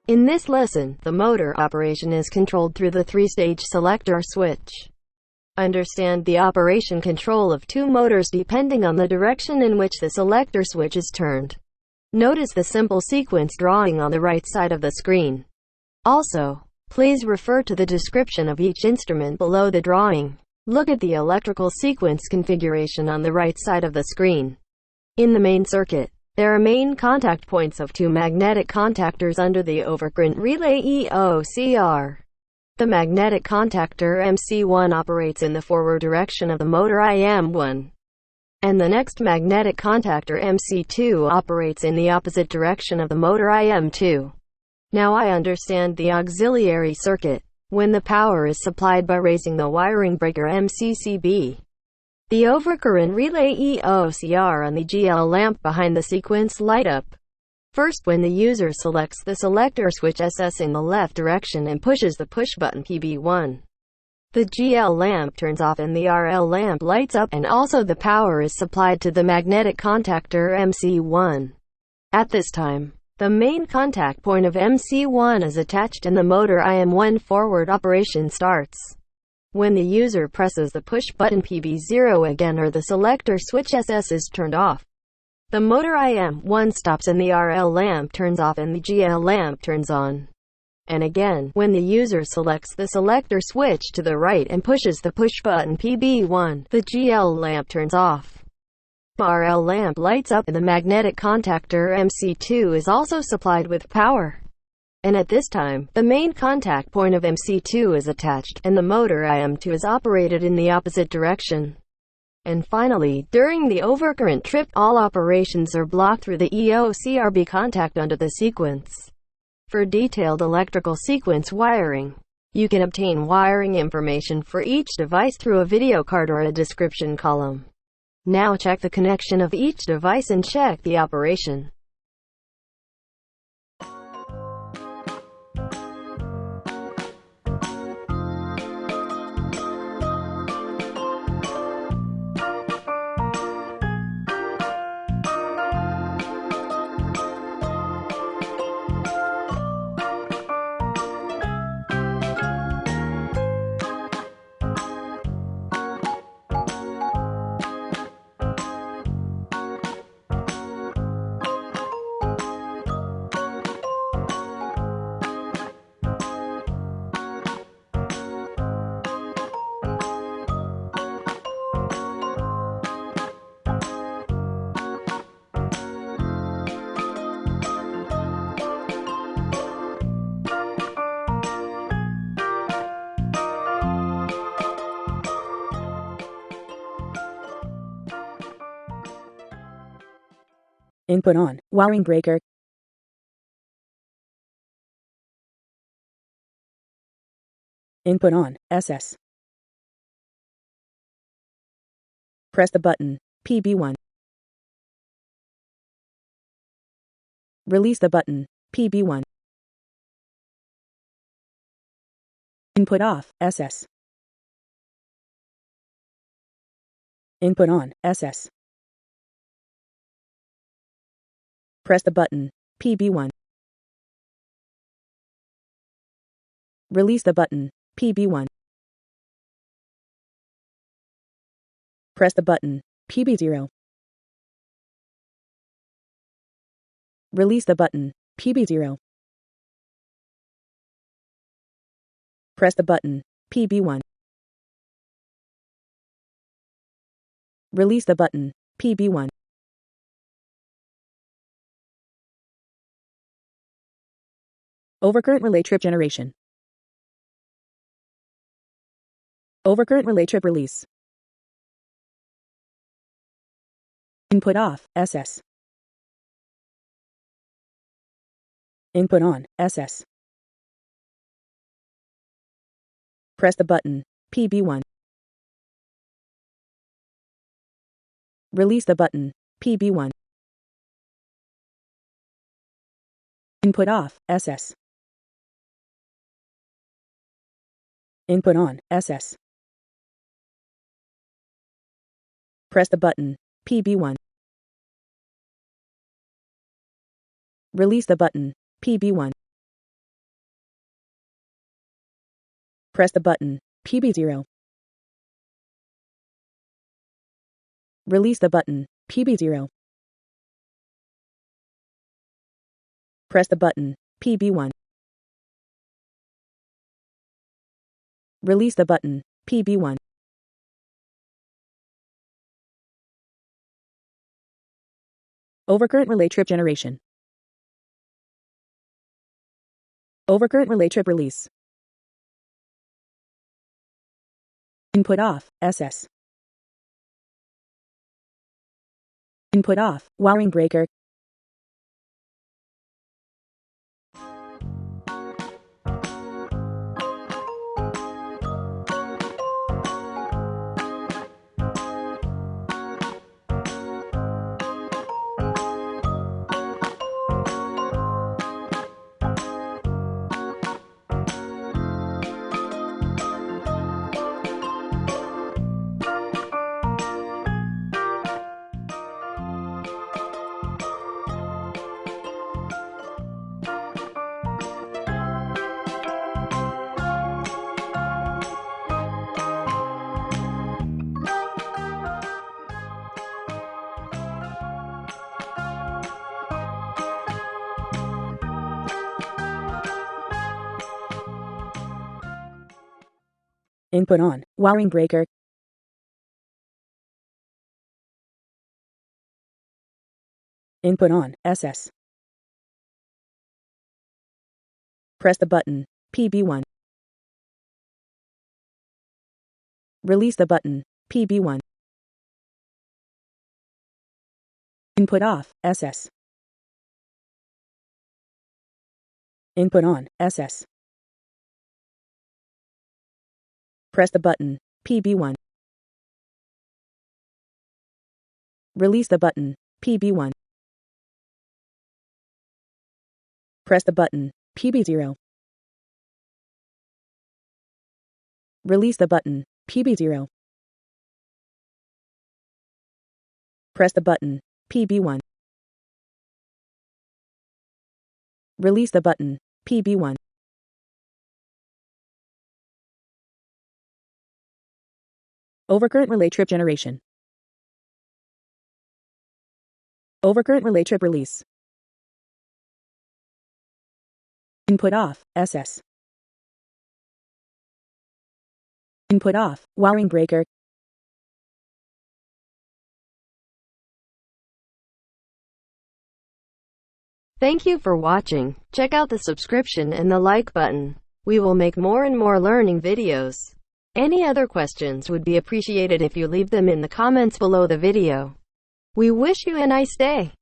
In this lesson, the motor operation is controlled through the three-stage selector switch. Understand the operation control of two motors depending on the direction in which the selector switch is turned. Notice the simple sequence drawing on the right side of the screen. Also, please refer to the description of each instrument below the drawing. Look at the electrical sequence configuration on the right side of the screen. In the main circuit, there are main contact points of two magnetic contactors under the overcurrent relay EOCR. The magnetic contactor MC1 operates in the forward direction of the motor IM1, and the next magnetic contactor MC2 operates in the opposite direction of the motor IM2. Now I understand the auxiliary circuit. When the power is supplied by raising the wiring breaker MCCB, the overcurrent relay EOCR and the GL lamp behind the sequence light up. First, when the user selects the selector switch SS in the left direction and pushes the push button PB1, the GL lamp turns off and the RL lamp lights up, and also the power is supplied to the magnetic contactor MC1. At this time, the main contact point of MC1 is attached and the motor IM1 forward operation starts. When the user presses the push button PB0 again or the selector switch SS is turned off, the motor IM1 stops and the RL lamp turns off and the GL lamp turns on. And again, when the user selects the selector switch to the right and pushes the push button PB1, the GL lamp turns off. RL lamp lights up and the magnetic contactor MC2 is also supplied with power. And at this time, the main contact point of MC2 is attached, and the motor IM2 is operated in the opposite direction. And finally, during the overcurrent trip, all operations are blocked through the EOCRB contact under the sequence. For detailed electrical sequence wiring, you can obtain wiring information for each device through a video card or a description column. Now check the connection of each device and check the operation. Input on, wiring breaker. Input on, SS. Press the button, PB1. Release the button, PB1. Input off, SS. Input on, SS. Press the button, PB1. Release the button, PB1. Press the button, PB0. Release the button, PB0. Press the button, PB1. Release the button, PB1. Overcurrent relay trip generation. Overcurrent relay trip release. Input off, SS. Input on, SS. Press the button, PB1. Release the button, PB1. Input off, SS. Input on, SS. Press the button, PB1. Release the button, PB1. Press the button. PB0. Release the button. PB0. Press the button. PB1. Release the button. PB1. Overcurrent relay trip generation. Overcurrent relay trip release. Input off, SS. Input off, wiring breaker. Input on, wiring breaker. Input on, SS. Press the button, PB1. Release the button, PB1. Input off, SS. Input on, SS. Press the button, PB1. Release the button, PB1. Press the button, PB0. Release the button, PB0. Press the button, PB1. Release the button, PB1. Overcurrent relay trip generation. Overcurrent relay trip release. Input off, SS. Input off, wiring breaker. Thank you for watching. Check out the subscription and the like button. We will make more and more learning videos. Any other questions would be appreciated if you leave them in the comments below the video. We wish you a nice day.